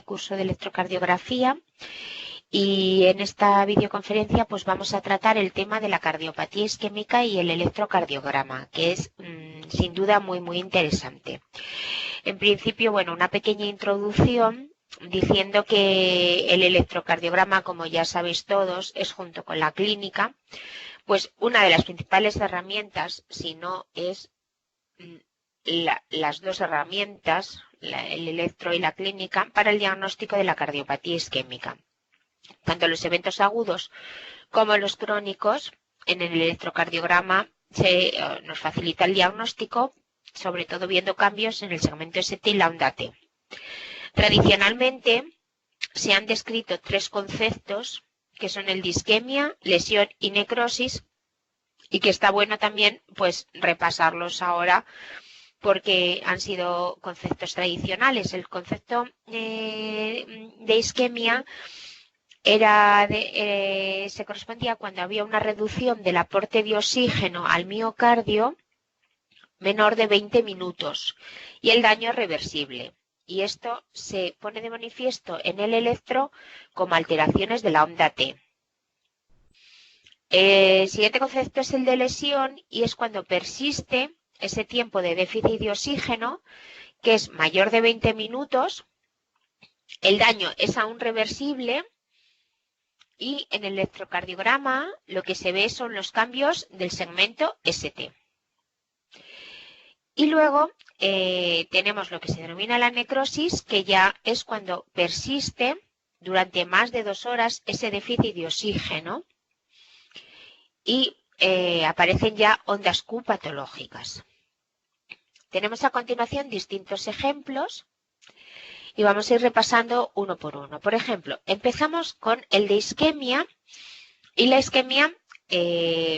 curso de electrocardiografía y en esta videoconferencia pues vamos a tratar el tema de la cardiopatía isquémica y el electrocardiograma, que es sin duda muy interesante. En principio, bueno, una pequeña introducción diciendo que el electrocardiograma, como ya sabéis todos, es junto con la clínica, pues una de las principales herramientas, si no es las dos herramientas, el electro y la clínica, para el diagnóstico de la cardiopatía isquémica. Tanto los eventos agudos como los crónicos, en el electrocardiograma nos facilita el diagnóstico, sobre todo viendo cambios en el segmento ST y la onda T. Tradicionalmente se han descrito tres conceptos, que son el de isquemia, lesión y necrosis, y que está bueno también pues repasarlos ahora porque han sido conceptos tradicionales. El concepto de isquemia se correspondía cuando había una reducción del aporte de oxígeno al miocardio menor de 20 minutos y el daño es reversible. Y esto se pone de manifiesto en el electro como alteraciones de la onda T. El siguiente concepto es el de lesión y es cuando persiste ese tiempo de déficit de oxígeno, que es mayor de 20 minutos, el daño es aún reversible y en el electrocardiograma lo que se ve son los cambios del segmento ST. Y luego tenemos lo que se denomina la necrosis, que ya es cuando persiste durante más de 2 horas ese déficit de oxígeno y aparecen ya ondas Q patológicas. Tenemos a continuación distintos ejemplos y vamos a ir repasando uno por uno. Por ejemplo, empezamos con el de isquemia y la isquemia,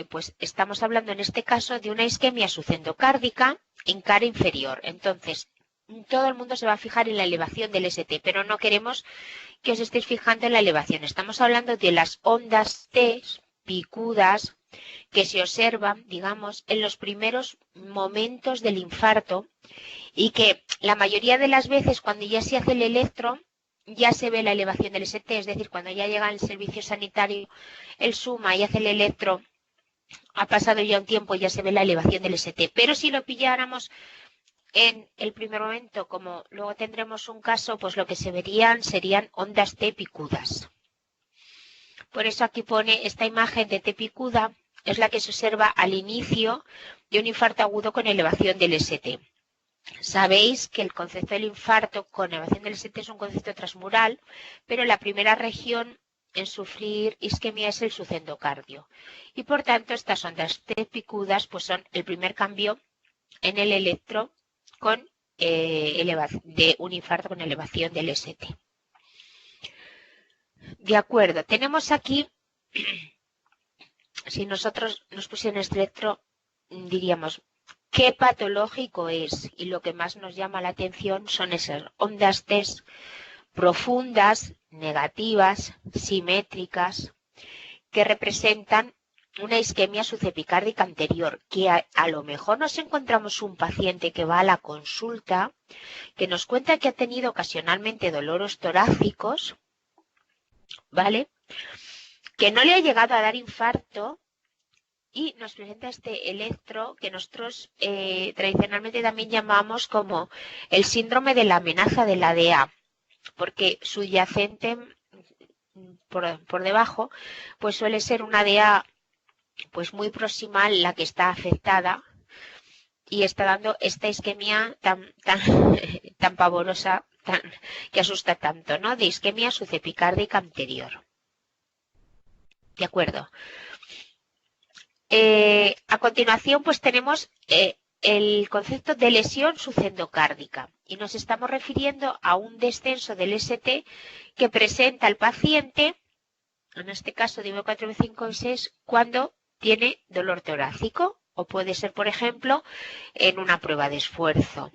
pues estamos hablando en este caso de una isquemia sucendocárdica en cara inferior. Entonces, todo el mundo se va a fijar en la elevación del ST, pero no queremos que os estéis fijando en la elevación. Estamos hablando de las ondas T picudas que se observan, digamos, en los primeros momentos del infarto y que la mayoría de las veces cuando ya se hace el electro ya se ve la elevación del ST, es decir, cuando ya llega el servicio sanitario, el suma y hace el electro, ha pasado ya un tiempo y ya se ve la elevación del ST. Pero si lo pilláramos en el primer momento, como luego tendremos un caso, pues lo que se verían serían ondas T picudas. Por eso aquí pone esta imagen de T picuda, es la que se observa al inicio de un infarto agudo con elevación del ST. Sabéis que el concepto del infarto con elevación del ST es un concepto transmural, pero la primera región en sufrir isquemia es el sucendocardio. Y por tanto, estas ondas T picudas pues son el primer cambio en el electro de un infarto con elevación del ST. De acuerdo, tenemos aquí, si nosotros nos pusiéramos este electro, diríamos, ¿qué patológico es? Y lo que más nos llama la atención son esas ondas T profundas, negativas, simétricas, que representan una isquemia sucepicárdica anterior, que a lo mejor nos encontramos un paciente que va a la consulta, que nos cuenta que ha tenido ocasionalmente dolores torácicos, ¿vale? Que no le ha llegado a dar infarto y nos presenta este electro que nosotros tradicionalmente también llamamos como el síndrome de la amenaza de la DA, porque subyacente por debajo pues suele ser una DA pues muy proximal la que está afectada y está dando esta isquemia tan pavorosa, que asusta tanto, ¿no? De isquemia sucepicárdica anterior. ¿De acuerdo? A continuación, pues tenemos el concepto de lesión sucendocárdica y nos estamos refiriendo a un descenso del ST que presenta el paciente, en este caso de V4, V5 y 6, cuando tiene dolor torácico o puede ser, por ejemplo, en una prueba de esfuerzo.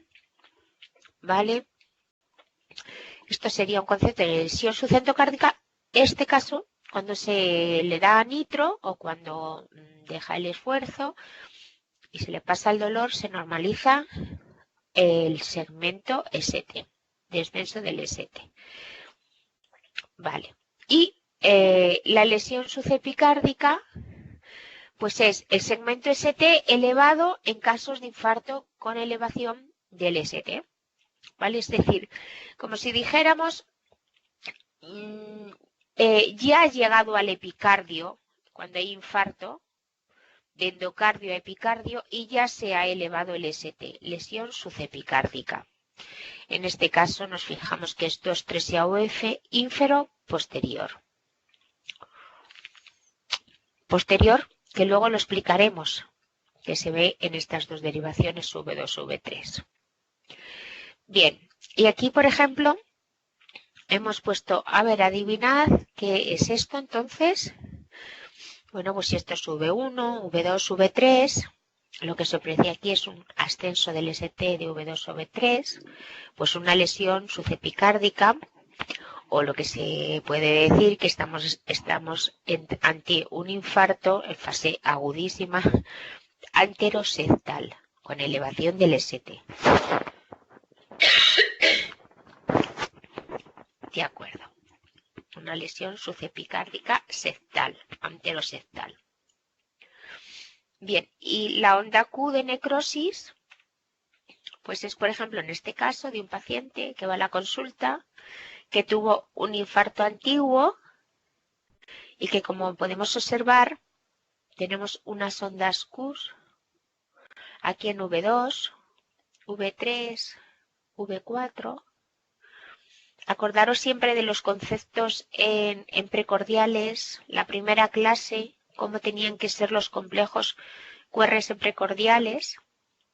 ¿Vale? Esto sería un concepto de lesión sucendocárdica. Este caso, cuando se le da nitro o cuando deja el esfuerzo y se le pasa el dolor, se normaliza el segmento ST. descenso del ST. Vale. Y la lesión sucepicárdica, pues es el segmento ST elevado en casos de infarto con elevación del ST. ¿Vale? Es decir, como si dijéramos, ya ha llegado al epicardio, cuando hay infarto, de endocardio a epicardio, y ya se ha elevado el ST, lesión sucepicárdica. En este caso nos fijamos que es 2,3 AOF ínfero posterior. Posterior, que luego lo explicaremos, que se ve en estas dos derivaciones V2, V3. Bien, y aquí, por ejemplo, hemos puesto, a ver, adivinad qué es esto entonces. Bueno, pues si esto es V1, V2, V3, lo que se aprecia aquí es un ascenso del ST de V2 o V3, pues una lesión sucepicárdica, o lo que se puede decir que estamos ante un infarto en fase agudísima anteroseptal, con elevación del ST. De acuerdo. Una lesión sucepicárdica septal, anteroseptal. Bien, y la onda Q de necrosis, pues es, por ejemplo, en este caso de un paciente que va a la consulta, que tuvo un infarto antiguo y que, como podemos observar, tenemos unas ondas Q aquí en V2, V3, V4. Acordaros siempre de los conceptos en precordiales, la primera clase, cómo tenían que ser los complejos QRS en precordiales.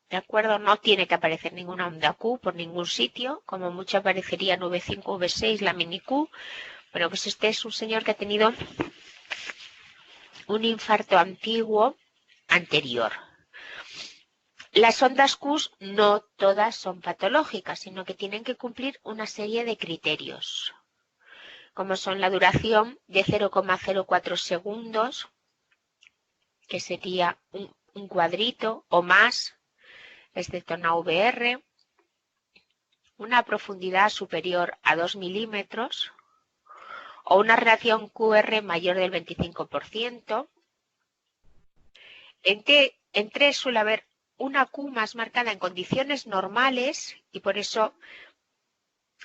¿De acuerdo? No tiene que aparecer ninguna onda Q por ningún sitio, como mucho aparecería en V5, V6, la mini Q. Bueno, pues este es un señor que ha tenido un infarto antiguo anterior. Las ondas Q no todas son patológicas, sino que tienen que cumplir una serie de criterios, como son la duración de 0,04 segundos, que sería un cuadrito o más, excepto en AVR, una profundidad superior a 2 milímetros, o una reacción QR mayor del 25%. En 3 suele haber una Q más marcada en condiciones normales, y por eso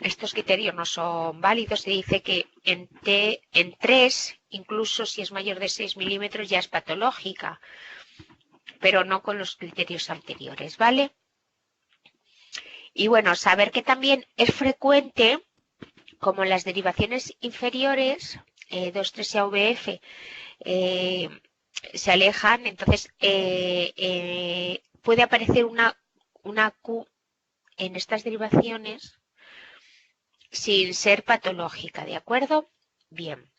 estos criterios no son válidos. Se dice que en 3, incluso si es mayor de 6 milímetros, ya es patológica, pero no con los criterios anteriores, ¿vale? Y bueno, saber que también es frecuente, como en las derivaciones inferiores, 2,3 AVF, se alejan, entonces puede aparecer una Q en estas derivaciones sin ser patológica, ¿de acuerdo? Bien.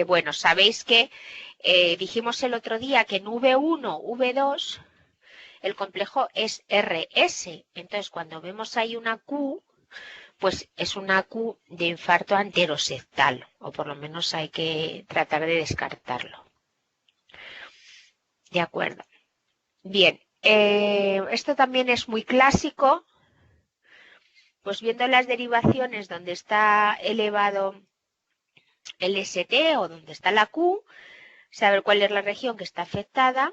Bueno, sabéis que dijimos el otro día que en V1, V2, el complejo es RS. Entonces, cuando vemos ahí una Q, pues es una Q de infarto anteroseptal, o por lo menos hay que tratar de descartarlo. De acuerdo. Bien, esto también es muy clásico, pues viendo las derivaciones donde está elevado el ST o donde está la Q, saber cuál es la región que está afectada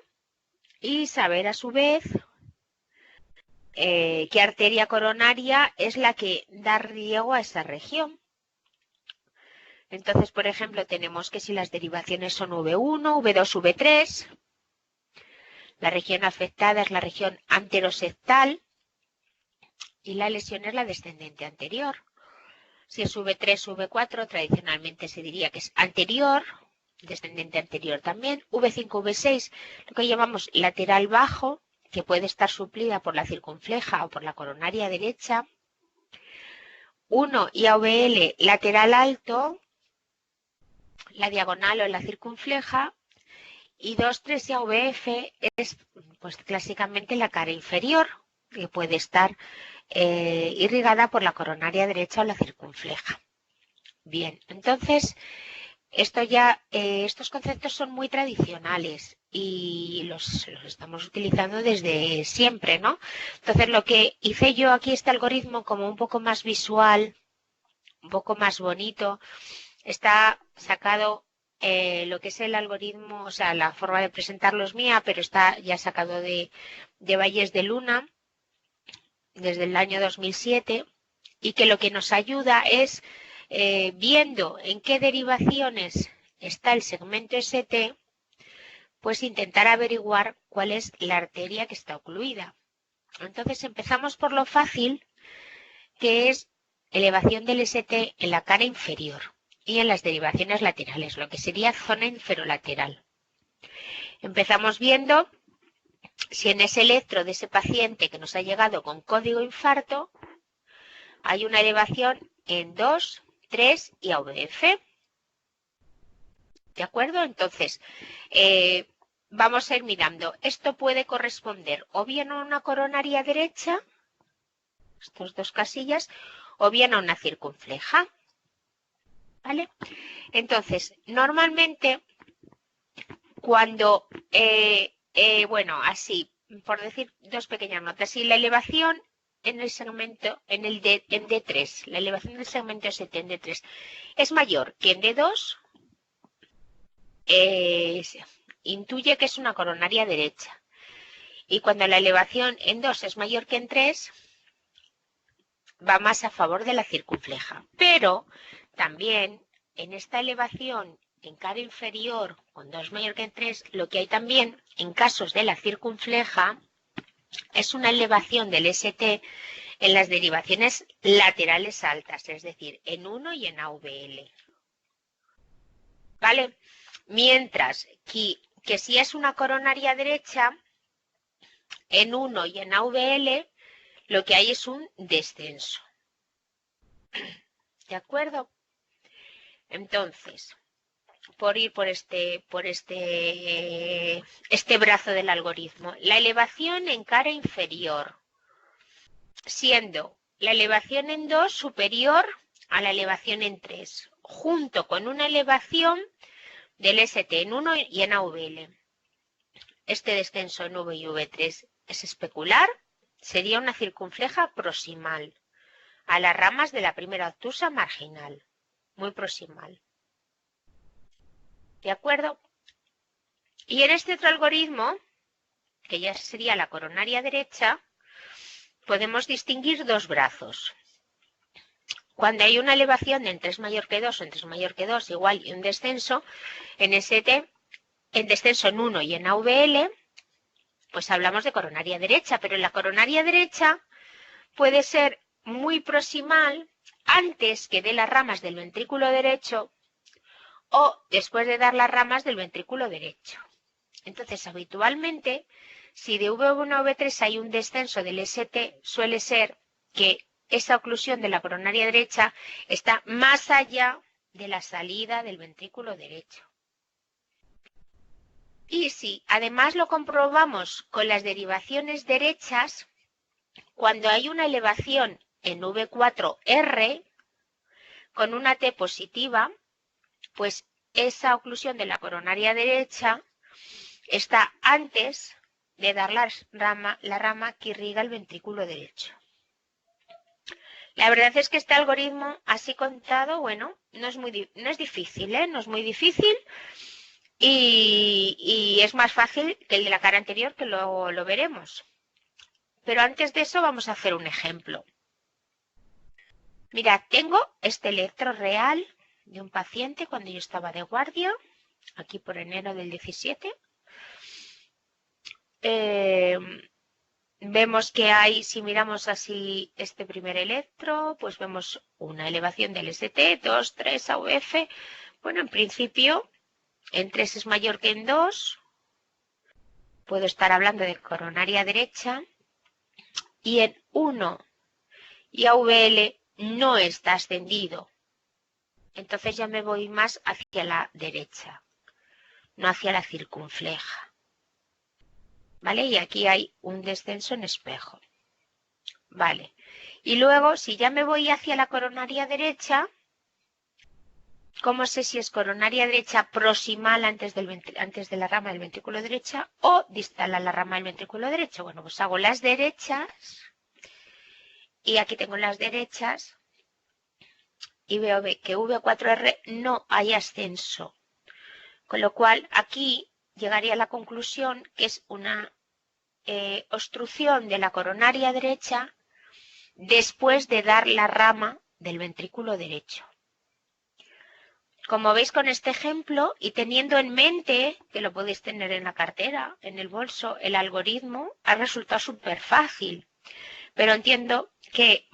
y saber a su vez qué arteria coronaria es la que da riego a esa región. Entonces, por ejemplo, tenemos que si las derivaciones son V1, V2, V3, la región afectada es la región anteroseptal y la lesión es la descendente anterior. Si es V3, V4, tradicionalmente se diría que es anterior, descendente anterior también. V5, V6, lo que llamamos lateral bajo, que puede estar suplida por la circunfleja o por la coronaria derecha. 1 y AVL, lateral alto, la diagonal o la circunfleja. Y 2, 3 y AVF es pues clásicamente la cara inferior, que puede estar irrigada por la coronaria derecha o la circunfleja. Bien, entonces Esto ya, estos conceptos son muy tradicionales y los estamos utilizando desde siempre, ¿no? Entonces, lo que hice yo aquí, este algoritmo, como un poco más visual, un poco más bonito, está sacado lo que es el algoritmo, o sea, la forma de presentarlo es mía, pero está ya sacado de Valles de Luna desde el año 2007 y que lo que nos ayuda es viendo en qué derivaciones está el segmento ST, pues intentar averiguar cuál es la arteria que está ocluida. Entonces empezamos por lo fácil, que es elevación del ST en la cara inferior y en las derivaciones laterales, lo que sería zona inferolateral. Empezamos viendo si en ese electro de ese paciente que nos ha llegado con código infarto hay una elevación en 2, 3 y AVF. ¿De acuerdo? Entonces, vamos a ir mirando. Esto puede corresponder o bien a una coronaria derecha, estas dos casillas, o bien a una circunfleja. ¿Vale? Entonces, normalmente, cuando, bueno, así, por decir dos pequeñas notas, si la elevación en el segmento, en D3, la elevación del segmento ST en D3 es mayor que en D2, intuye que es una coronaria derecha. Y cuando la elevación en 2 es mayor que en 3, va más a favor de la circunfleja. Pero también en esta elevación en cara inferior, con 2 mayor que en 3, lo que hay también en casos de la circunfleja es una elevación del ST en las derivaciones laterales altas, es decir, en 1 y en AVL. ¿Vale? Mientras que si es una coronaria derecha, en 1 y en AVL, lo que hay es un descenso. ¿De acuerdo? Entonces, por ir por este brazo del algoritmo, la elevación en cara inferior, siendo la elevación en 2 superior a la elevación en 3, junto con una elevación del ST en 1 y en AVL. Este descenso en V y V3 es especular, sería una circunfleja proximal a las ramas de la primera obtusa marginal, muy proximal. ¿De acuerdo? Y en este otro algoritmo, que ya sería la coronaria derecha, podemos distinguir dos brazos. Cuando hay una elevación de en 3 mayor que 2 o en 3 mayor que 2 igual y un descenso en ST, en descenso en 1 y en AVL, pues hablamos de coronaria derecha, pero la coronaria derecha puede ser muy proximal antes que de las ramas del ventrículo derecho o después de dar las ramas del ventrículo derecho. Entonces, habitualmente, si de V1 a V3 hay un descenso del ST, suele ser que esa oclusión de la coronaria derecha está más allá de la salida del ventrículo derecho. Y si además lo comprobamos con las derivaciones derechas, cuando hay una elevación en V4R con una T positiva, pues esa oclusión de la coronaria derecha está antes de dar la rama que irriga el ventrículo derecho. La verdad es que este algoritmo, así contado, bueno, no es difícil, ¿eh? No es muy difícil y es más fácil que el de la cara anterior, que luego lo veremos. Pero antes de eso vamos a hacer un ejemplo. Mirad, tengo este electro real de un paciente cuando yo estaba de guardia, aquí por enero del 17. Vemos que hay, si miramos así este primer electro, pues vemos una elevación del ST, 2, 3, AUF. Bueno, en principio, en 3 es mayor que en 2. Puedo estar hablando de coronaria derecha. Y en 1 y AVL no está ascendido. Entonces ya me voy más hacia la derecha, no hacia la circunfleja. ¿Vale? Y aquí hay un descenso en espejo. Vale. Y luego, si ya me voy hacia la coronaria derecha, ¿Cómo sé si es coronaria derecha proximal antes de la rama del ventrículo derecha o distal a la rama del ventrículo derecho? Bueno, pues hago las derechas y aquí tengo las derechas y veo que V4R no hay ascenso. Con lo cual aquí llegaría a la conclusión que es una obstrucción de la coronaria derecha después de dar la rama del ventrículo derecho. Como veis con este ejemplo y teniendo en mente, que lo podéis tener en la cartera, en el bolso, el algoritmo ha resultado súper fácil. Pero entiendo que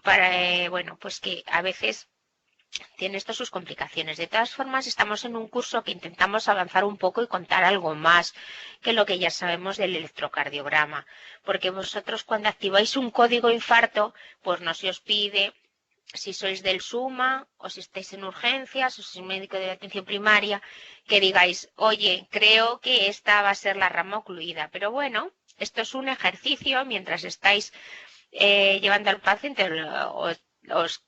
pues que a veces tiene esto sus complicaciones. De todas formas, estamos en un curso que intentamos avanzar un poco y contar algo más que lo que ya sabemos del electrocardiograma. Porque vosotros cuando activáis un código infarto, pues no se os pide si sois del SUMA o si estáis en urgencias o si sois médico de atención primaria, que digáis, oye, creo que esta va a ser la rama ocluida. Pero bueno, esto es un ejercicio mientras estáis llevando al paciente os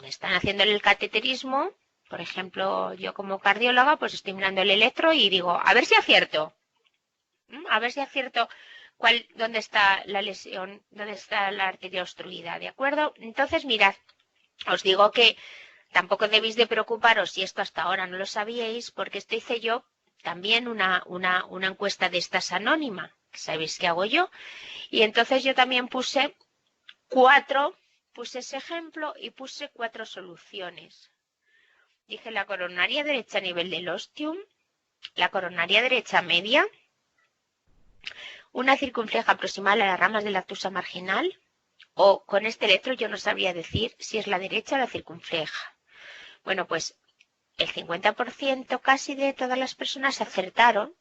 están haciendo el cateterismo. Por ejemplo, yo como cardióloga pues estoy mirando el electro y digo, a ver si acierto. A ver si acierto dónde está la lesión, dónde está la arteria obstruida, ¿de acuerdo? Entonces, mirad, os digo que tampoco debéis de preocuparos si esto hasta ahora no lo sabíais, porque esto hice yo también una encuesta de estas anónima, que sabéis que hago yo, y entonces yo también puse ese ejemplo y puse 4 soluciones. Dije la coronaria derecha a nivel del ostium, la coronaria derecha media, una circunfleja proximal a las ramas de la tusa marginal, o con este electro yo no sabría decir si es la derecha o la circunfleja. Bueno, pues el 50% casi de todas las personas acertaron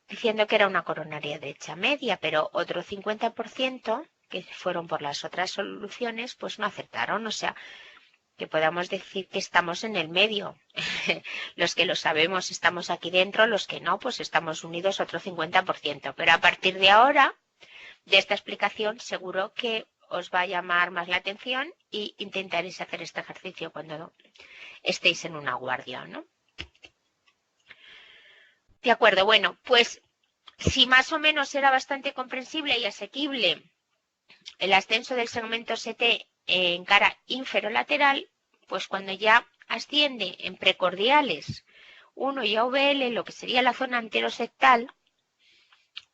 diciendo que era una coronaria derecha media, pero otro 50% que fueron por las otras soluciones, pues no acertaron. O sea, que podamos decir que estamos en el medio. Los que lo sabemos estamos aquí dentro, los que no, pues estamos unidos otro 50%. Pero a partir de ahora, de esta explicación, seguro que os va a llamar más la atención y intentaréis hacer este ejercicio cuando estéis en una guardia, ¿no? De acuerdo, bueno, pues si más o menos era bastante comprensible y asequible el ascenso del segmento ST en cara inferolateral, pues cuando ya asciende en precordiales 1 y AVL, lo que sería la zona anterosectal,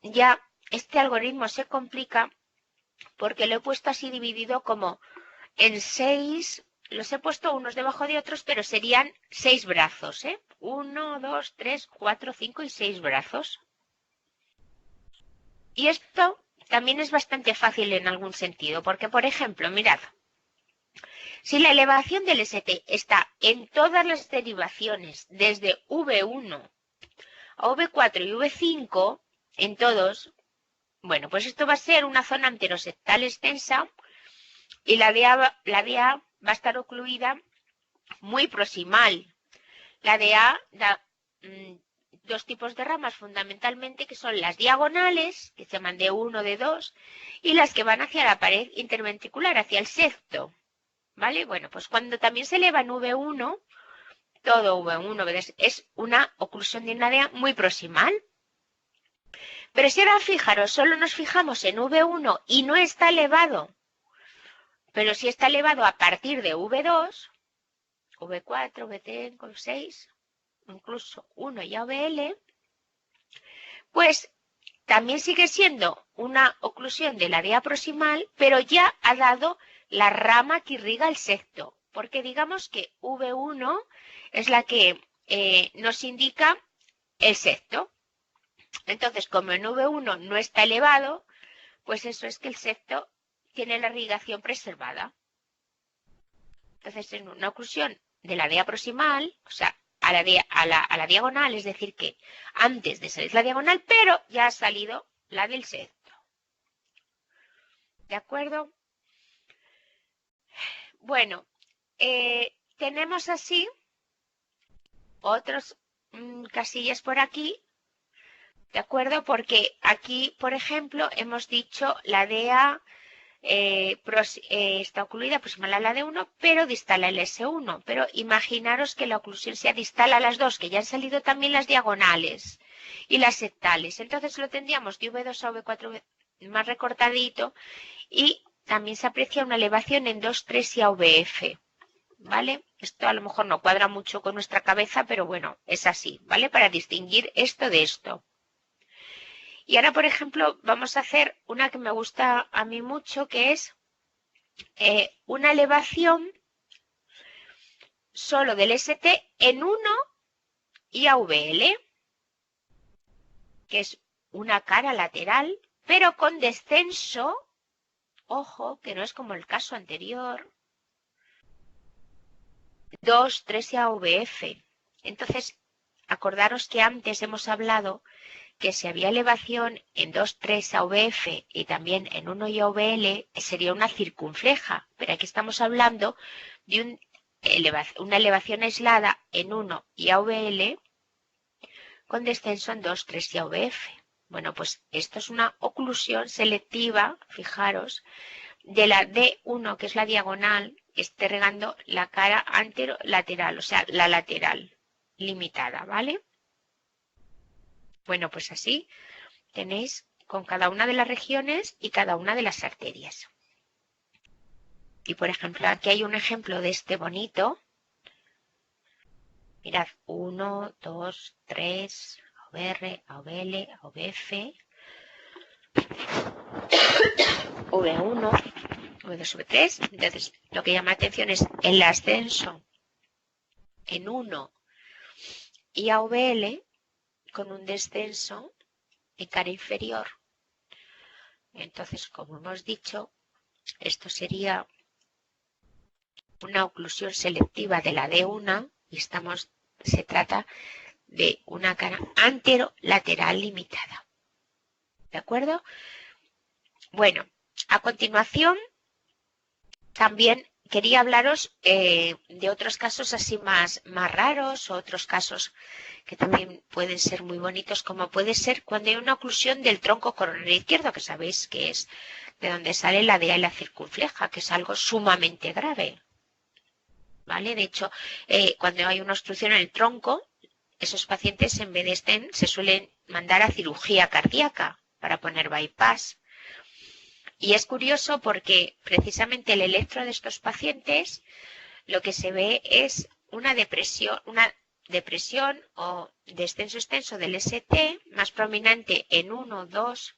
ya este algoritmo se complica porque lo he puesto así dividido como en 6, los he puesto unos debajo de otros, pero serían 6 brazos, 1, 2, 3, 4, 5 y 6 brazos. Y esto también es bastante fácil en algún sentido, porque, por ejemplo, mirad, si la elevación del ST está en todas las derivaciones, desde V1 a V4 y V5, en todos, bueno, pues esto va a ser una zona anterosectal extensa y la DA va a estar ocluida muy proximal. La DA da dos tipos de ramas fundamentalmente, que son las diagonales, que se llaman D1, D2, y las que van hacia la pared interventricular, hacia el septo. ¿Vale? Bueno, pues cuando también se eleva en V1, todo V1 es una oclusión de una DA muy proximal. Pero si ahora fijaros, solo nos fijamos en V1 y no está elevado, pero si está elevado a partir de V2, V4, V5, 6, incluso 1 y AVL, pues también sigue siendo una oclusión de la DA proximal, pero ya ha dado la rama que irriga el septo, porque digamos que V1 es la que nos indica el septo. Entonces, como en V1 no está elevado, pues eso es que el septo tiene la irrigación preservada. Entonces, es una oclusión de la DA proximal, o sea, a la diagonal, es decir, que antes de salir la diagonal, pero ya ha salido la del septo. ¿De acuerdo? Bueno, tenemos así otros casillas por aquí, ¿de acuerdo? Porque aquí, por ejemplo, hemos dicho la DA está ocluida proximal a la D1, pero distal al S1. Pero imaginaros que la oclusión sea distal a las dos, que ya han salido también las diagonales y las sectales. Entonces lo tendríamos de V2 a V4 más recortadito y también se aprecia una elevación en 2, 3 y a VF. ¿Vale? Esto a lo mejor no cuadra mucho con nuestra cabeza, pero bueno, es así, ¿vale? Para distinguir esto de esto. Y ahora, por ejemplo, vamos a hacer una que me gusta a mí mucho, que es una elevación solo del ST en 1 y AVL, que es una cara lateral, pero con descenso, ojo, que no es como el caso anterior, 2, 3 y AVF. Entonces, acordaros que antes hemos hablado que si había elevación en 2, 3 AVF y también en 1 y AVL, sería una circunfleja. Pero aquí estamos hablando de una elevación aislada en 1 y AVL con descenso en 2, 3 y AVF. Bueno, pues esto es una oclusión selectiva, fijaros, de la D1, que es la diagonal, que esté regando la cara anterolateral, o sea, la lateral limitada, ¿vale? Bueno, pues así tenéis con cada una de las regiones y cada una de las arterias. Y por ejemplo, aquí hay un ejemplo de este bonito. Mirad, 1, 2, 3, AVR, AVL, AVF, V1, V2, V3. Entonces, lo que llama la atención es el ascenso en 1 y AVL con un descenso en cara inferior. Entonces, como hemos dicho, esto sería una oclusión selectiva de la D1 y se trata de una cara anterolateral limitada. ¿De acuerdo? Bueno, a continuación también quería hablaros de otros casos así más raros, o otros casos que también pueden ser muy bonitos, como puede ser cuando hay una oclusión del tronco coronario izquierdo, que sabéis que es de donde sale la DEA y la circunfleja, que es algo sumamente grave. ¿Vale? De hecho, cuando hay una obstrucción en el tronco, esos pacientes en vez de stent se suelen mandar a cirugía cardíaca para poner bypass. Y es curioso porque precisamente el electro de estos pacientes lo que se ve es una depresión o descenso extenso del ST más prominente en 1, 2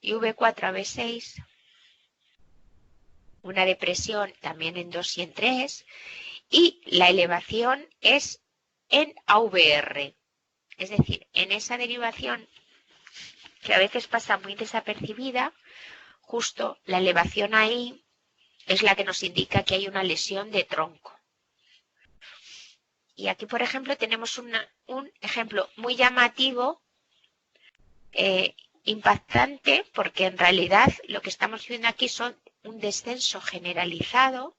y V4 a V6, una depresión también en 2 y en 3, y la elevación es en AVR, es decir, en esa derivación que a veces pasa muy desapercibida, justo la elevación ahí es la que nos indica que hay una lesión de tronco. Y aquí, por ejemplo, tenemos un ejemplo muy llamativo, impactante, porque en realidad lo que estamos viendo aquí son un descenso generalizado.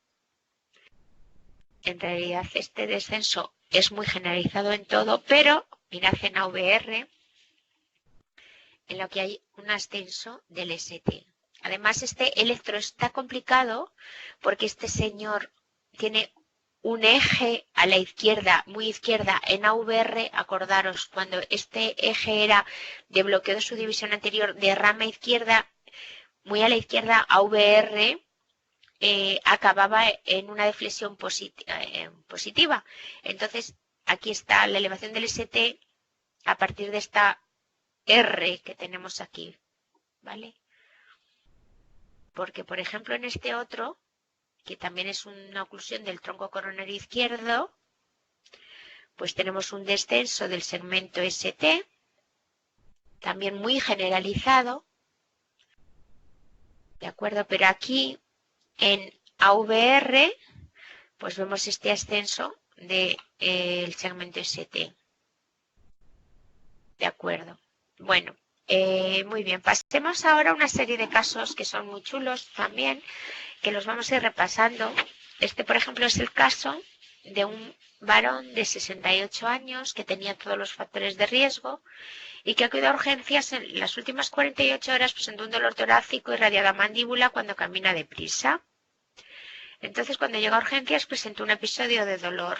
En realidad este descenso es muy generalizado en todo, pero mirad en AVR, en lo que hay un ascenso del ST. Además, este electro está complicado porque este señor tiene un eje a la izquierda, muy izquierda, en AVR. Acordaros, cuando este eje era de bloqueo de su división anterior de rama izquierda, muy a la izquierda, AVR acababa en una deflexión positiva. Entonces, aquí está la elevación del ST a partir de esta R que tenemos aquí, ¿vale? Porque, por ejemplo, en este otro, que también es una oclusión del tronco coronario izquierdo, pues tenemos un descenso del segmento ST, también muy generalizado, ¿de acuerdo? Pero aquí, en AVR, pues vemos este ascenso del segmento ST. ¿De acuerdo? Bueno, muy bien. Pasemos ahora a una serie de casos que son muy chulos también, que los vamos a ir repasando. Este, por ejemplo, es el caso de un varón de 68 años que tenía todos los factores de riesgo y que acudió a urgencias en las últimas 48 horas presentó un dolor torácico y radiada mandíbula cuando camina deprisa. Entonces, cuando llega a urgencias, presentó un episodio de dolor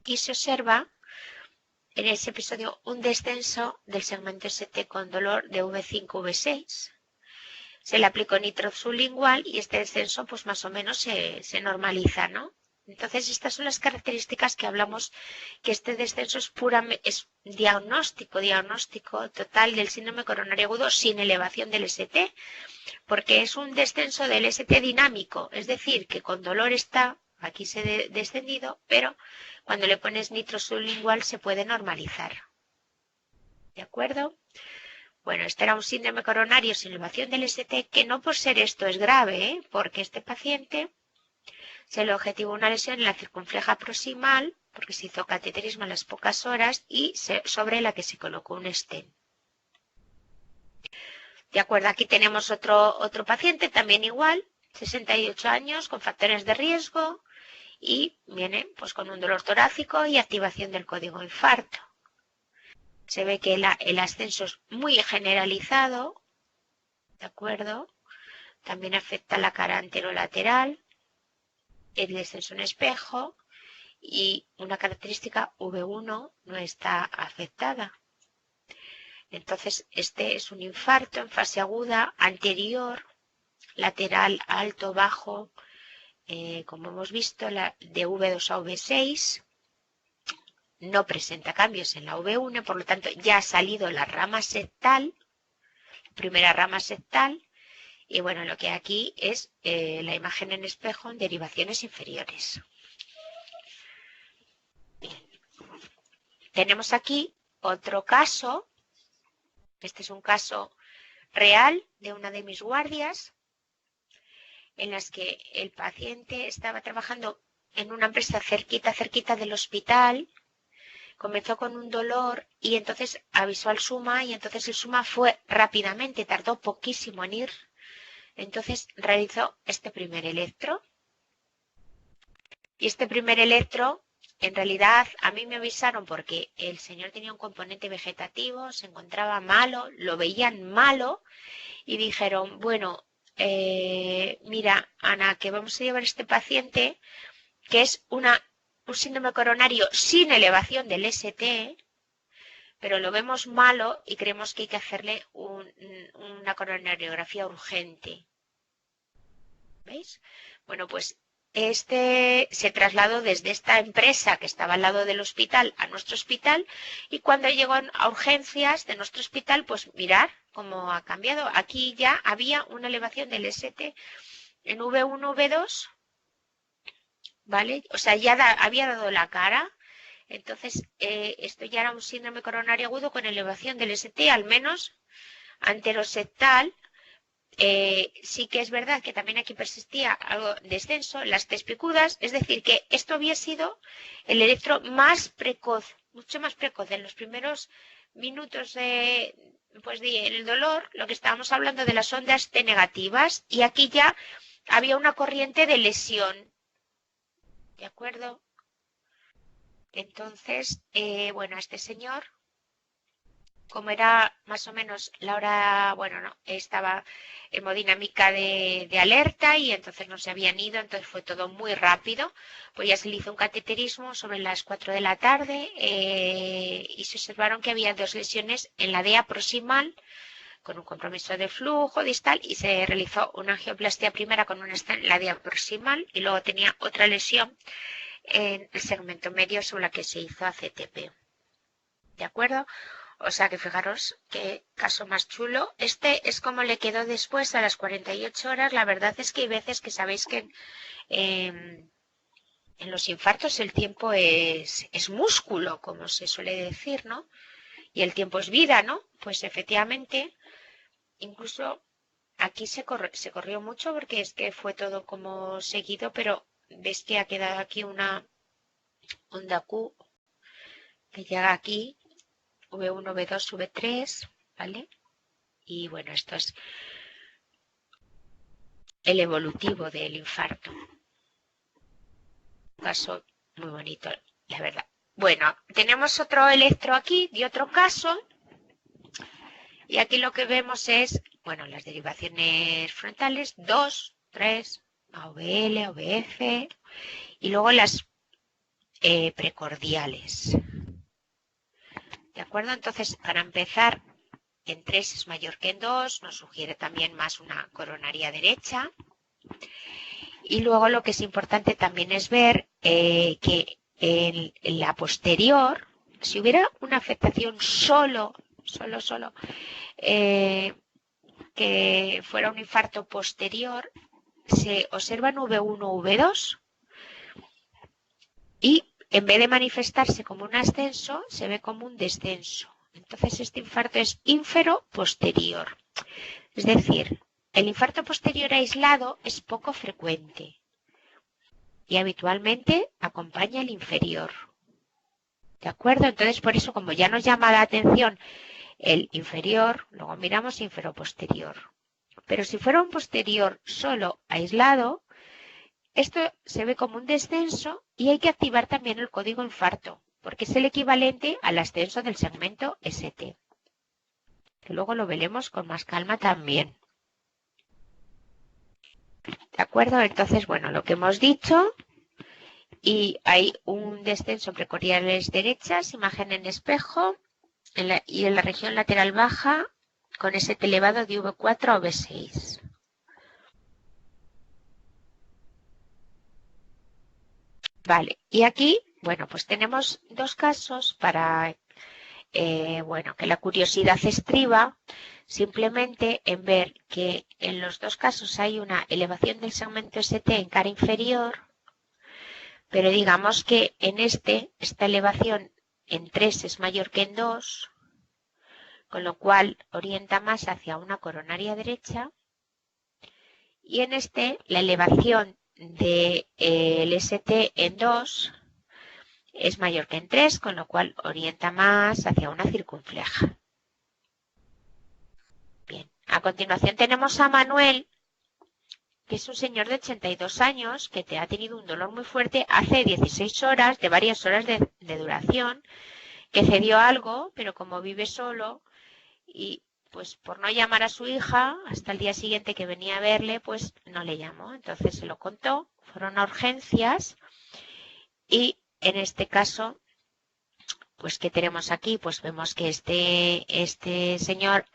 y se observa en ese episodio un descenso del segmento ST con dolor de V5-V6. Se le aplicó nitrosulingual y este descenso pues más o menos se normaliza, ¿no? Entonces estas son las características que hablamos, que este descenso es diagnóstico total del síndrome coronario agudo sin elevación del ST, porque es un descenso del ST dinámico, es decir, que con dolor está aquí se descendido, pero cuando le pones nitrosulingual se puede normalizar. ¿De acuerdo? Bueno, este era un síndrome coronario sin elevación del ST, que no por ser esto es grave, porque este paciente se le objetivó una lesión en la circunfleja proximal, porque se hizo cateterismo a las pocas horas y sobre la que se colocó un stent. De acuerdo, aquí tenemos otro paciente, también igual, 68 años, con factores de riesgo y viene pues con un dolor torácico y activación del código infarto. Se ve que el ascenso es muy generalizado, ¿de acuerdo? También afecta la cara anterolateral, el descenso en espejo y una característica V1 no está afectada. Entonces, este es un infarto en fase aguda, anterior, lateral, alto, bajo, como hemos visto, de V2 a V6. No presenta cambios en la V1, por lo tanto ya ha salido la rama septal, primera rama septal, y bueno, lo que aquí es la imagen en espejo en derivaciones inferiores. Bien. Tenemos aquí otro caso, este es un caso real de una de mis guardias, en las que el paciente estaba trabajando en una empresa cerquita del hospital. Comenzó con un dolor y entonces avisó al SUMA y entonces el SUMA fue rápidamente, tardó poquísimo en ir. Entonces realizó este primer electro. Y este primer electro, en realidad, a mí me avisaron porque el señor tenía un componente vegetativo, se encontraba malo, lo veían malo y dijeron, bueno, mira, Ana, que vamos a llevar este paciente, que es un síndrome coronario sin elevación del ST, pero lo vemos malo y creemos que hay que hacerle una coronariografía urgente. ¿Veis? Bueno, pues este se trasladó desde esta empresa que estaba al lado del hospital a nuestro hospital y cuando llegó a urgencias de nuestro hospital, pues mirar cómo ha cambiado. Aquí ya había una elevación del ST en V1, V2, ¿vale? O sea, ya había dado la cara. Entonces, esto ya era un síndrome coronario agudo con elevación del ST, al menos anteroseptal. Sí que es verdad que también aquí persistía algo de descenso, las tespicudas, es decir, que esto había sido el electro más precoz, mucho más precoz. En los primeros minutos pues el dolor, lo que estábamos hablando de las ondas T negativas, y aquí ya había una corriente de lesión. ¿De acuerdo? Entonces, bueno, a este señor, como era más o menos la hora, bueno, no, estaba hemodinámica de alerta y entonces no se habían ido, entonces fue todo muy rápido, pues ya se le hizo un cateterismo sobre las 4 de la tarde y se observaron que había 2 lesiones en la DEA proximal con un compromiso de flujo distal y se realizó una angioplastia primera con una stent en la DEA proximal y luego tenía otra lesión en el segmento medio sobre la que se hizo ACTP. ¿De acuerdo? O sea que fijaros qué caso más chulo. Este es como le quedó después a las 48 horas. La verdad es que hay veces que sabéis que en los infartos el tiempo es músculo, como se suele decir, ¿no? Y el tiempo es vida, ¿no? Pues efectivamente, incluso aquí se corrió mucho porque es que fue todo como seguido, pero ves que ha quedado aquí una onda Q que llega aquí, V1, V2, V3, ¿vale? Y bueno, esto es el evolutivo del infarto. caso muy bonito, la verdad. Bueno, tenemos otro electro aquí de otro caso. Y aquí lo que vemos es, bueno, las derivaciones frontales, 2, 3, AVL, AVF, y luego las precordiales. ¿De acuerdo? Entonces, para empezar, en 3 es mayor que en 2, nos sugiere también más una coronaria derecha. Y luego lo que es importante también es ver que en la posterior, si hubiera una afectación solo, que fuera un infarto posterior, se observan V1, V2 y en vez de manifestarse como un ascenso, se ve como un descenso. Entonces este infarto es ínfero-posterior. Es decir, el infarto posterior aislado es poco frecuente y habitualmente acompaña el inferior. ¿De acuerdo? Entonces por eso, como ya nos llama la atención el inferior, luego miramos infero-posterior. Pero si fuera un posterior solo aislado, esto se ve como un descenso y hay que activar también el código infarto, porque es el equivalente al ascenso del segmento ST, que luego lo veremos con más calma también. ¿De acuerdo? Entonces, bueno, lo que hemos dicho, y hay un descenso precordiales derechas, imagen en espejo, y en la región lateral baja, con ST elevado de V4 a V6. Vale, y aquí, bueno, pues tenemos dos casos para, bueno, que la curiosidad estriba simplemente en ver que en los dos casos hay una elevación del segmento ST en cara inferior, pero digamos que en esta elevación en 3 es mayor que en 2, con lo cual orienta más hacia una coronaria derecha, y en la elevación del ST en 2 es mayor que en 3, con lo cual orienta más hacia una circunfleja. Bien, a continuación tenemos a Manuel, que es un señor de 82 años que te ha tenido un dolor muy fuerte hace 16 horas, de varias horas de duración, que cedió algo, pero como vive solo y pues por no llamar a su hija hasta el día siguiente que venía a verle, pues no le llamó. Entonces se lo contó, fueron a urgencias y en este caso, pues ¿qué tenemos aquí? Pues vemos que este señor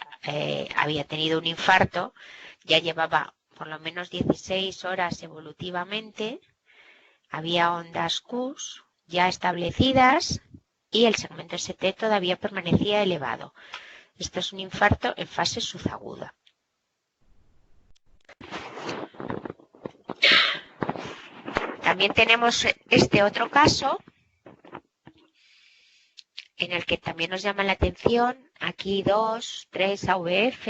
había tenido un infarto, ya llevaba por lo menos 16 horas evolutivamente, había ondas Q ya establecidas y el segmento ST todavía permanecía elevado. Esto es un infarto en fase subaguda. También tenemos este otro caso en el que también nos llama la atención, aquí 2, 3 AVF,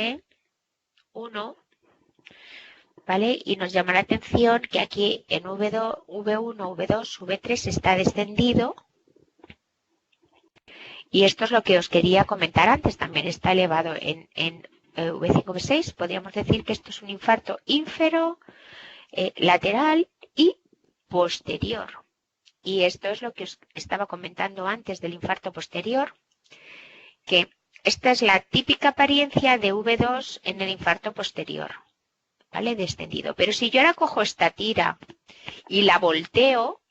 1, ¿vale? Y nos llama la atención que aquí en V2, V1, V2, V3 está descendido. Y esto es lo que os quería comentar antes, también está elevado en V5, V6. Podríamos decir que esto es un infarto ínfero, lateral y posterior. Y esto es lo que os estaba comentando antes del infarto posterior, que esta es la típica apariencia de V2 en el infarto posterior, ¿vale? Descendido. Pero si yo ahora cojo esta tira y la volteo,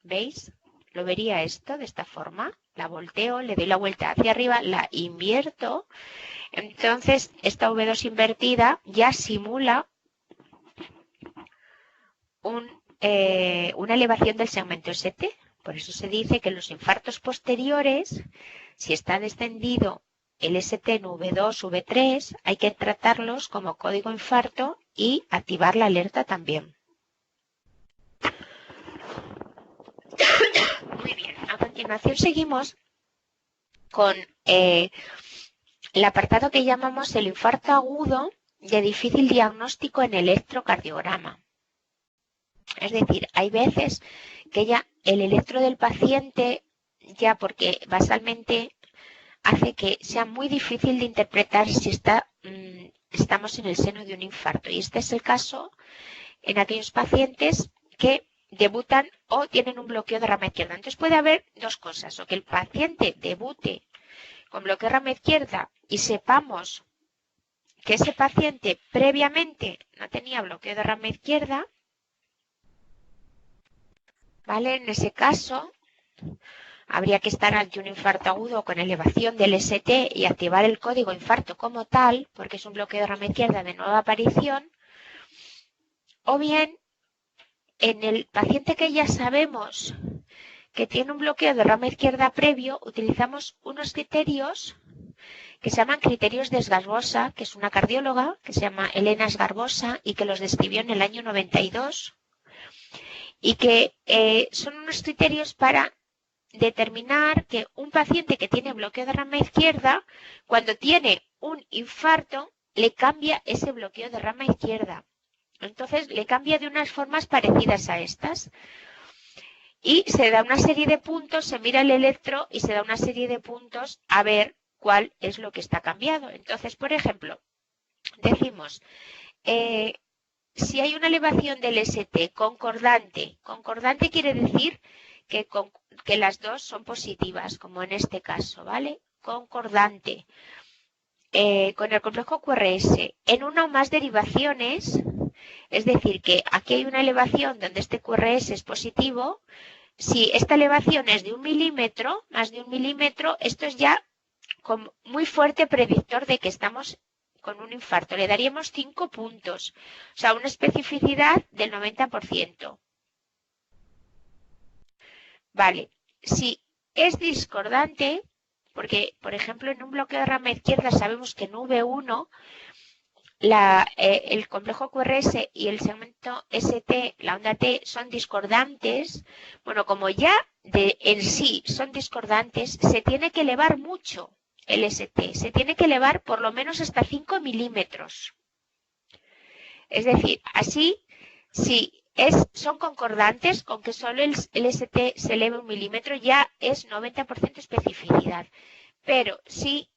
¿veis? Lo vería esto de esta forma. La volteo, le doy la vuelta hacia arriba, la invierto. Entonces, esta V2 invertida ya simula una elevación del segmento ST. Por eso se dice que en los infartos posteriores, si está descendido el ST en V2, V3, hay que tratarlos como código infarto y activar la alerta también. Muy bien, a continuación seguimos con el apartado que llamamos el infarto agudo de difícil diagnóstico en electrocardiograma. Es decir, hay veces que ya el electro del paciente, ya porque basalmente hace que sea muy difícil de interpretar si estamos en el seno de un infarto. Y este es el caso en aquellos pacientes que debutan o tienen un bloqueo de rama izquierda. Entonces puede haber dos cosas, o que el paciente debute con bloqueo de rama izquierda y sepamos que ese paciente previamente no tenía bloqueo de rama izquierda, ¿vale? En ese caso, habría que estar ante un infarto agudo con elevación del ST y activar el código infarto como tal, porque es un bloqueo de rama izquierda de nueva aparición, o bien en el paciente que ya sabemos que tiene un bloqueo de rama izquierda previo, utilizamos unos criterios que se llaman criterios de Sgarbosa, que es una cardióloga que se llama Elena Sgarbosa y que los describió en el año 92, y que son unos criterios para determinar que un paciente que tiene bloqueo de rama izquierda, cuando tiene un infarto, le cambia ese bloqueo de rama izquierda. Entonces, le cambia de unas formas parecidas a estas. Y se da una serie de puntos, se mira el electro y se da una serie de puntos a ver cuál es lo que está cambiado. Entonces, por ejemplo, decimos, si hay una elevación del ST concordante quiere decir que las dos son positivas, como en este caso, ¿vale? Concordante. Con el complejo QRS, en una o más derivaciones, es decir, que aquí hay una elevación donde este QRS es positivo. Si esta elevación es de 1 milímetro, más de 1 milímetro, esto es ya como muy fuerte predictor de que estamos con un infarto. Le daríamos 5 puntos, o sea, una especificidad del 90%. Vale, si es discordante, porque, por ejemplo, en un bloqueo de rama izquierda sabemos que en V1 el complejo QRS y el segmento ST, la onda T, son discordantes. Bueno, como ya en sí son discordantes, se tiene que elevar mucho el ST. Se tiene que elevar por lo menos hasta 5 milímetros. Es decir, así, si son concordantes, con que solo el ST se eleve 1 milímetro, ya es 90% especificidad. Pero si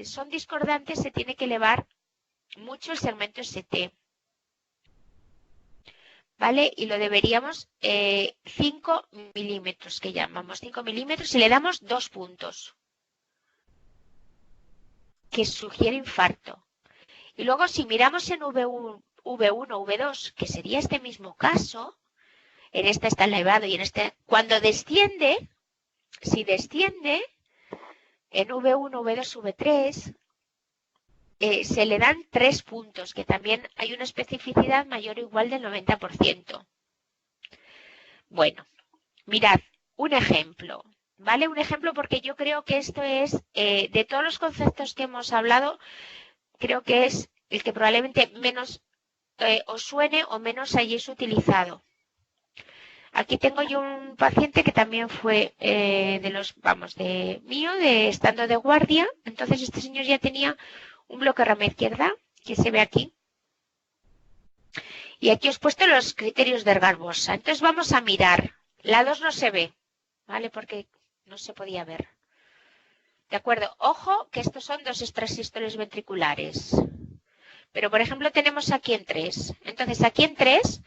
son discordantes, se tiene que elevar mucho el segmento ST, ¿vale? Y lo deberíamos 5 milímetros, que llamamos 5 milímetros, y le damos 2 puntos, que sugiere infarto. Y luego si miramos en V1, V2, que sería este mismo caso, en esta está elevado y en este, cuando desciende, si desciende, en V1, V2, V3, se le dan 3 puntos, que también hay una especificidad mayor o igual del 90%. Bueno, mirad, un ejemplo, ¿vale? Un ejemplo porque yo creo que esto es, de todos los conceptos que hemos hablado, creo que es el que probablemente menos os suene o menos hayáis utilizado. Aquí tengo yo un paciente que también fue estando de guardia. Entonces este señor ya tenía un bloqueo de rama izquierda, que se ve aquí. Y aquí os he puesto los criterios de Sgarbosa. Entonces vamos a mirar. La 2 no se ve, ¿vale? Porque no se podía ver. ¿De acuerdo? Ojo que estos son 2 extrasístoles ventriculares. Pero, por ejemplo, tenemos aquí en 3. Entonces, aquí en 3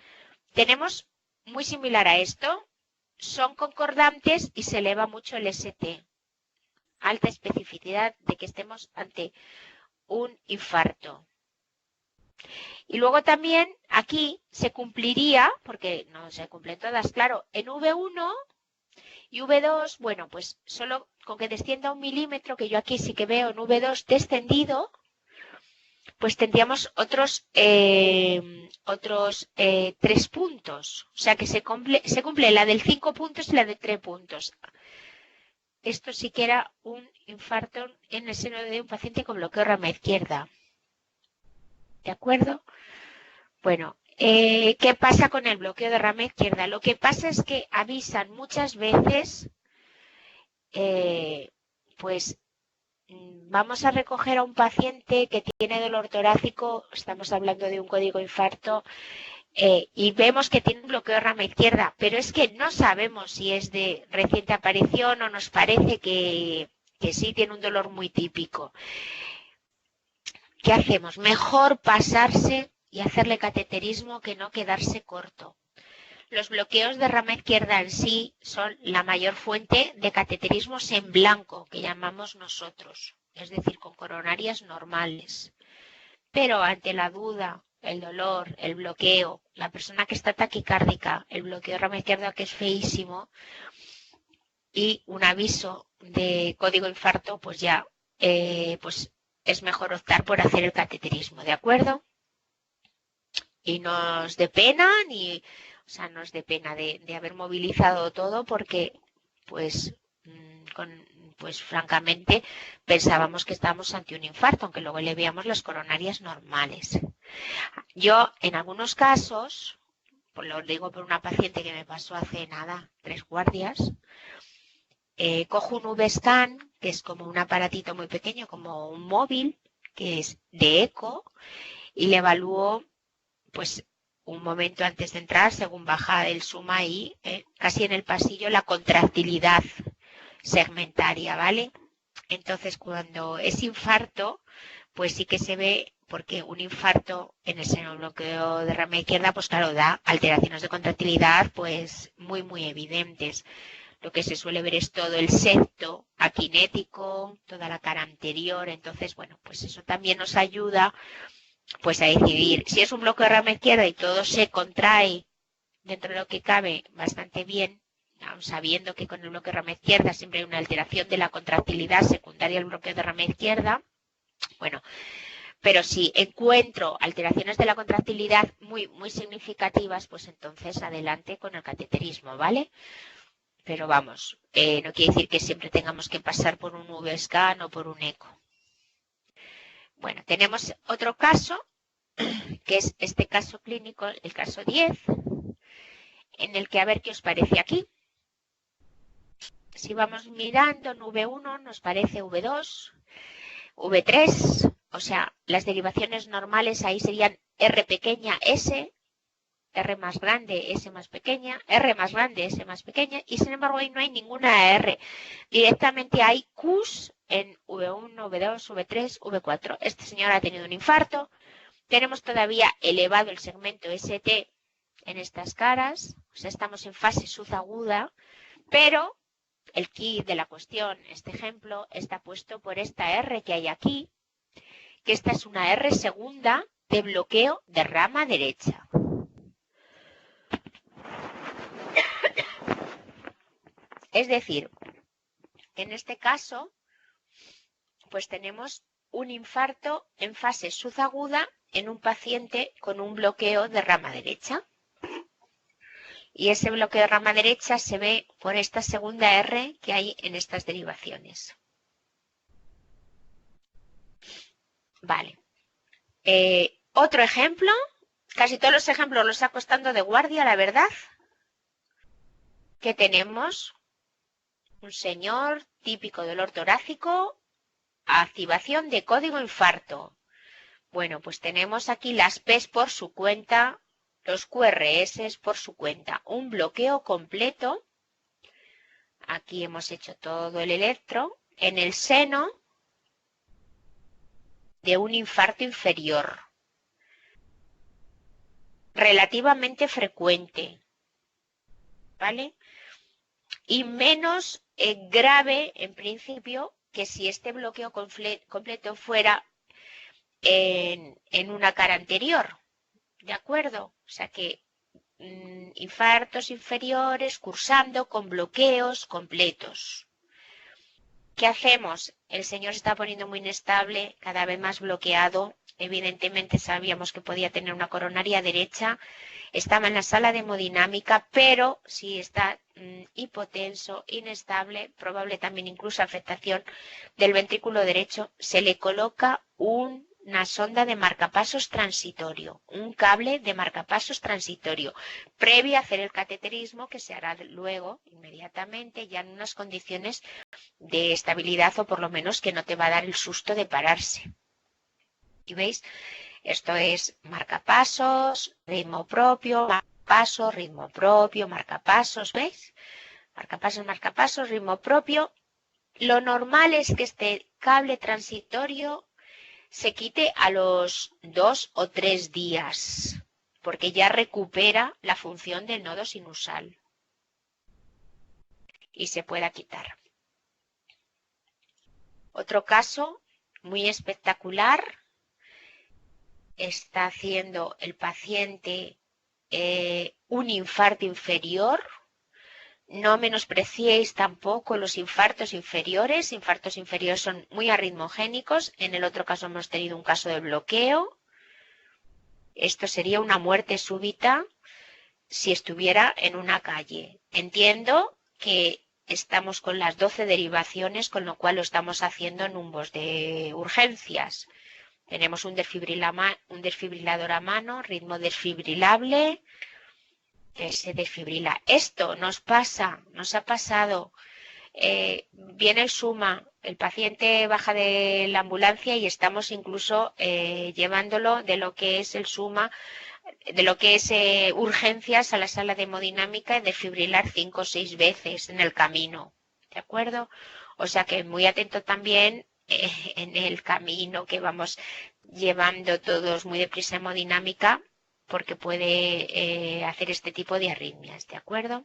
tenemos muy similar a esto. Son concordantes y se eleva mucho el ST. Alta especificidad de que estemos ante un infarto. Y luego también aquí se cumpliría, porque no se cumplen todas, claro, en V1 y V2, bueno, pues solo con que descienda 1 milímetro, que yo aquí sí que veo en V2 descendido, pues tendríamos otros 3 puntos. O sea que se cumple la del 5 puntos y la de 3 puntos. Esto sí que era un infarto en el seno de un paciente con bloqueo de rama izquierda. ¿De acuerdo? Bueno, ¿qué pasa con el bloqueo de rama izquierda? Lo que pasa es que avisan muchas veces, pues vamos a recoger a un paciente que tiene dolor torácico, estamos hablando de un código infarto, y vemos que tiene un bloqueo de rama izquierda, pero es que no sabemos si es de reciente aparición o nos parece que sí tiene un dolor muy típico. ¿Qué hacemos? Mejor pasarse y hacerle cateterismo que no quedarse corto. Los bloqueos de rama izquierda en sí son la mayor fuente de cateterismos en blanco, que llamamos nosotros, es decir, con coronarias normales. Pero ante la duda, el dolor, el bloqueo, la persona que está taquicárdica, el bloqueo de rama izquierda que es feísimo y un aviso de código infarto, pues ya pues es mejor optar por hacer el cateterismo, ¿de acuerdo? Y nos dé pena, nos dé pena de haber movilizado todo porque, pues, pues francamente pensábamos que estábamos ante un infarto, aunque luego le veíamos las coronarias normales. Yo, en algunos casos, pues lo digo por una paciente que me pasó hace nada, 3 guardias, cojo un V-Scan, que es como un aparatito muy pequeño, como un móvil, que es de eco, y le evalúo pues un momento antes de entrar, según baja el suma y casi en el pasillo, la contractilidad segmentaria, ¿vale? Entonces, cuando es infarto, pues sí que se ve, porque un infarto en el senobloqueo de rama izquierda, pues claro, da alteraciones de contractilidad, pues muy evidentes. Lo que se suele ver es todo el septo aquinético, toda la cara anterior. Entonces, bueno, pues eso también nos ayuda pues a decidir. Si es un bloqueo de rama izquierda y todo se contrae dentro de lo que cabe bastante bien, aun sabiendo que con el bloqueo de rama izquierda siempre hay una alteración de la contractilidad secundaria al bloqueo de rama izquierda, bueno, pero si encuentro alteraciones de la contractilidad muy significativas, pues entonces adelante con el cateterismo, ¿vale? Pero vamos, no quiere decir que siempre tengamos que pasar por un V-Scan o por un eco. Bueno, tenemos otro caso, que es este caso clínico, el caso 10, en el que a ver qué os parece aquí. Si vamos mirando en V1 nos parece V2, V3, o sea, las derivaciones normales ahí serían R pequeña, S, R más grande, S más pequeña, R más grande, S más pequeña, y sin embargo ahí no hay ninguna R. Directamente hay Qs en V1, V2, V3, V4. Este señor ha tenido un infarto. Tenemos todavía elevado el segmento ST en estas caras, o sea, estamos en fase subaguda, pero el key de la cuestión, este ejemplo, está puesto por esta R que hay aquí, que esta es una R segunda de bloqueo de rama derecha. Es decir, que en este caso, pues tenemos un infarto en fase subaguda en un paciente con un bloqueo de rama derecha. Y ese bloqueo de rama derecha se ve por esta segunda R que hay en estas derivaciones. Vale. Otro ejemplo. Casi todos los ejemplos los saco estando de guardia, la verdad. Que tenemos un señor típico dolor torácico, activación de código infarto. Bueno, pues tenemos aquí las P's por su cuenta, los QRS por su cuenta, un bloqueo completo. Aquí hemos hecho todo el electro en el seno de un infarto inferior, relativamente frecuente, ¿vale? Y menos grave, en principio, que si este bloqueo completo fuera en una cara anterior, ¿de acuerdo? O sea que infartos inferiores cursando con bloqueos completos. ¿Qué hacemos? El señor se está poniendo muy inestable, cada vez más bloqueado. Evidentemente sabíamos que podía tener una coronaria derecha. Estaba en la sala de hemodinámica, pero si está hipotenso, inestable, probable también incluso afectación del ventrículo derecho, se le coloca una sonda de marcapasos transitorio, un cable de marcapasos transitorio, previo a hacer el cateterismo que se hará luego, inmediatamente, ya en unas condiciones de estabilidad o por lo menos que no te va a dar el susto de pararse. ¿Y veis? Esto es marcapasos, ritmo propio, marcapasos, ritmo propio, marcapasos, ¿veis? Marcapasos, ritmo propio. Lo normal es que este cable transitorio se quite a los 2 o 3 días, porque ya recupera la función del nodo sinusal y se pueda quitar. Otro caso muy espectacular, está haciendo el paciente un infarto inferior. No menospreciéis tampoco los infartos inferiores. Infartos inferiores son muy arritmogénicos. En el otro caso hemos tenido un caso de bloqueo. Esto sería una muerte súbita si estuviera en una calle. Entiendo que estamos con las 12 derivaciones, con lo cual lo estamos haciendo en numbos de urgencias. Tenemos un desfibrilador a mano, ritmo desfibrilable, que se desfibrila. Esto nos ha pasado. Viene el SUMA, el paciente baja de la ambulancia y estamos incluso llevándolo de lo que es el SUMA, de lo que es urgencias a la sala de hemodinámica y desfibrilar 5 o 6 veces en el camino, ¿de acuerdo? O sea que muy atento también en el camino que vamos llevando todos muy deprisa hemodinámica, porque puede hacer este tipo de arritmias, ¿de acuerdo?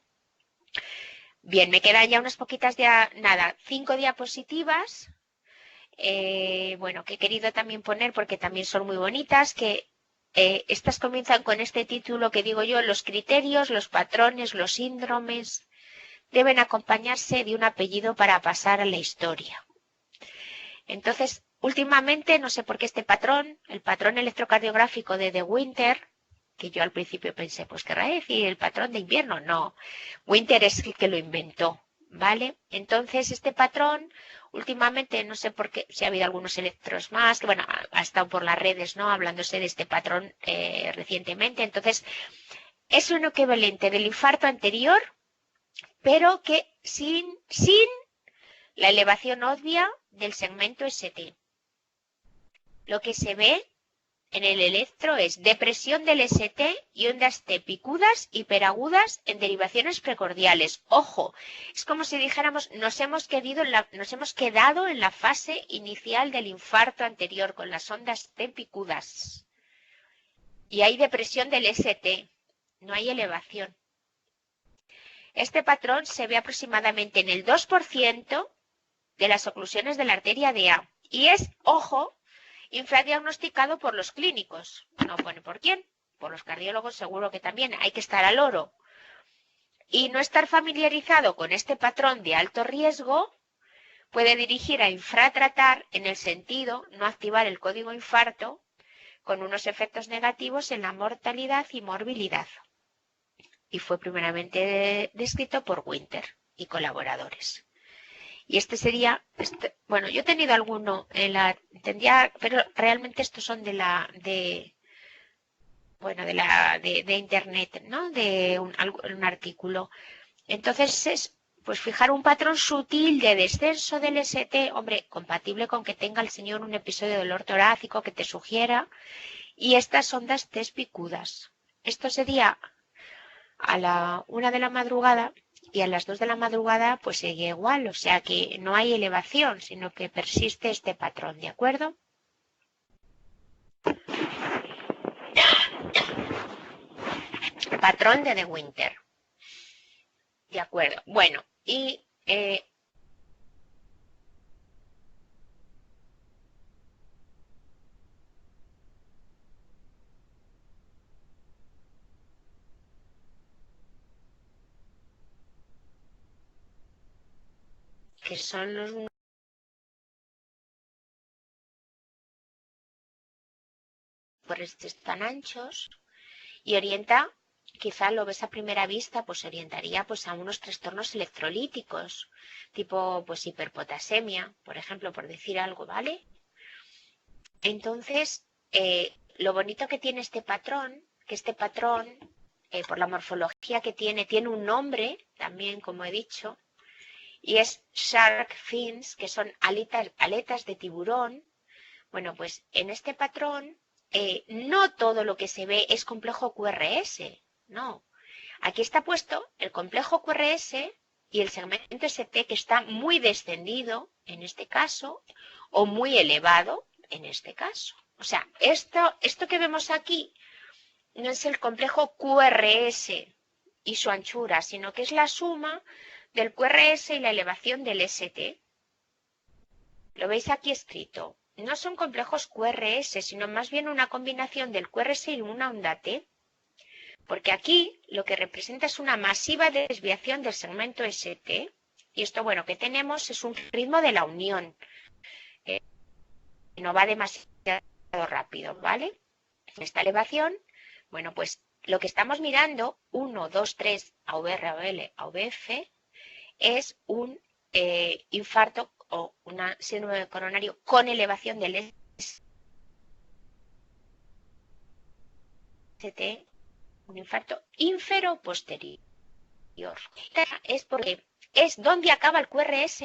Bien, me quedan ya unas poquitas, 5 diapositivas, bueno, que he querido también poner porque también son muy bonitas, que estas comienzan con este título que digo yo: los criterios, los patrones, los síndromes deben acompañarse de un apellido para pasar a la historia. Entonces, últimamente, no sé por qué este patrón, el patrón electrocardiográfico de De Winter, que yo al principio pensé, pues querrá decir el patrón de invierno. No, Winter es el que lo inventó, ¿vale? Entonces, este patrón, últimamente, no sé por qué, si ha habido algunos electros más, que bueno, ha estado por las redes, ¿no?, hablándose de este patrón recientemente. Entonces, es un equivalente del infarto anterior, pero que sin la elevación obvia del segmento ST. Lo que se ve en el electro es depresión del ST y ondas T picudas hiperagudas en derivaciones precordiales. Ojo, es como si dijéramos nos hemos quedado en la fase inicial del infarto anterior con las ondas T picudas. Y hay depresión del ST, no hay elevación. Este patrón se ve aproximadamente en el 2% de las oclusiones de la arteria de A. Y es, ojo, infradiagnosticado por los clínicos. No pone por quién. Por los cardiólogos seguro que también. Hay que estar al loro. Y no estar familiarizado con este patrón de alto riesgo puede dirigir a infratratar, en el sentido no activar el código infarto, con unos efectos negativos en la mortalidad y morbilidad. Y fue primeramente descrito por Winter y colaboradores. Y este sería, bueno, yo he tenido alguno pero realmente estos son de internet, ¿no? De un artículo. Entonces es, pues, fijar un patrón sutil de descenso del ST, hombre, compatible con que tenga el señor un episodio de dolor torácico que te sugiera, y estas ondas T picudas. Esto sería a la 1 de la madrugada. Y a las 2 de la madrugada pues sigue igual, o sea que no hay elevación, sino que persiste este patrón, ¿de acuerdo? Patrón de De Winter. De acuerdo. Bueno, y que son los tan anchos, y orienta, quizá lo ves a primera vista, pues orientaría pues a unos trastornos electrolíticos, tipo pues hiperpotasemia, por ejemplo, por decir algo, ¿vale? Entonces, lo bonito que tiene este patrón, por la morfología que tiene un nombre también, como he dicho, y es shark fins, que son aletas de tiburón. Bueno, pues en este patrón no todo lo que se ve es complejo QRS, no. Aquí está puesto el complejo QRS y el segmento ST, que está muy descendido en este caso o muy elevado en este caso. O sea, esto que vemos aquí no es el complejo QRS y su anchura, sino que es la suma del QRS y la elevación del ST. Lo veis aquí escrito. No son complejos QRS, sino más bien una combinación del QRS y una onda T. Porque aquí lo que representa es una masiva desviación del segmento ST. Y esto, bueno, que tenemos es un ritmo de la unión. No va demasiado rápido, ¿vale? Esta elevación, bueno, pues lo que estamos mirando, 1, 2, 3, AVR, AVL, AVF, es un infarto o una síndrome coronario con elevación del ST, un infarto inferoposterior. Es porque es donde acaba el QRS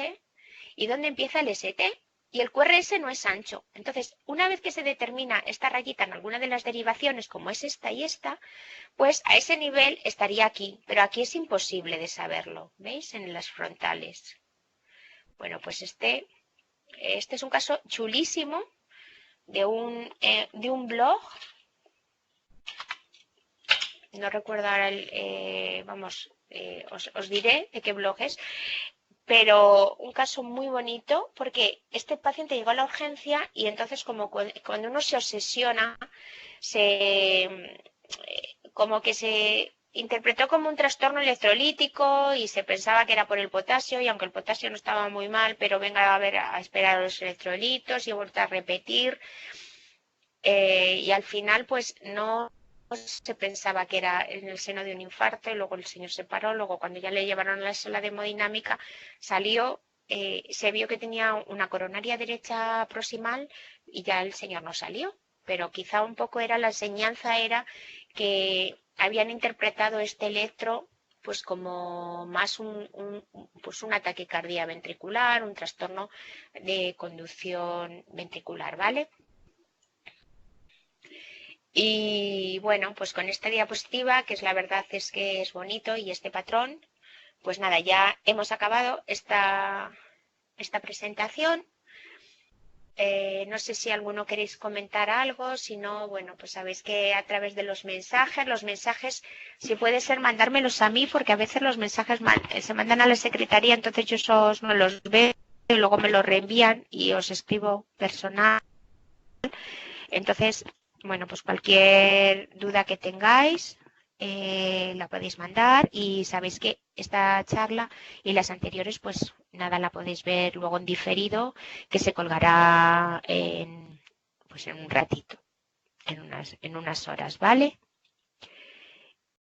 y donde empieza el ST. Y el QRS no es ancho. Entonces, una vez que se determina esta rayita en alguna de las derivaciones, como es esta y esta, pues a ese nivel estaría aquí. Pero aquí es imposible de saberlo. ¿Veis? En las frontales. Bueno, pues este es un caso chulísimo de un blog. No recuerdo ahora os diré de qué blog es. Pero un caso muy bonito porque este paciente llegó a la urgencia y entonces como cuando uno se obsesiona, como que se interpretó como un trastorno electrolítico y se pensaba que era por el potasio y aunque el potasio no estaba muy mal, pero venga a esperar los electrolitos y he vuelto a repetir y al final pues no se pensaba que era en el seno de un infarto y luego el señor se paró, luego cuando ya le llevaron a la sala de hemodinámica salió, se vio que tenía una coronaria derecha proximal y ya el señor no salió, pero quizá un poco era la enseñanza era que habían interpretado este electro pues como más pues un ataque cardíaco ventricular, un trastorno de conducción ventricular, ¿vale? Y bueno, pues con esta diapositiva, que es la verdad es que es bonito, y este patrón, pues nada, ya hemos acabado esta presentación. No sé si alguno queréis comentar algo, si no, bueno, pues sabéis que a través de los mensajes, si puede ser, mandármelos a mí, porque a veces los mensajes se mandan a la secretaría, entonces yo esos no los veo y luego me los reenvían y os escribo personal. Entonces, bueno, pues cualquier duda que tengáis la podéis mandar y sabéis que esta charla y las anteriores, pues nada, la podéis ver luego en diferido, que se colgará pues en un ratito, en unas horas, ¿vale?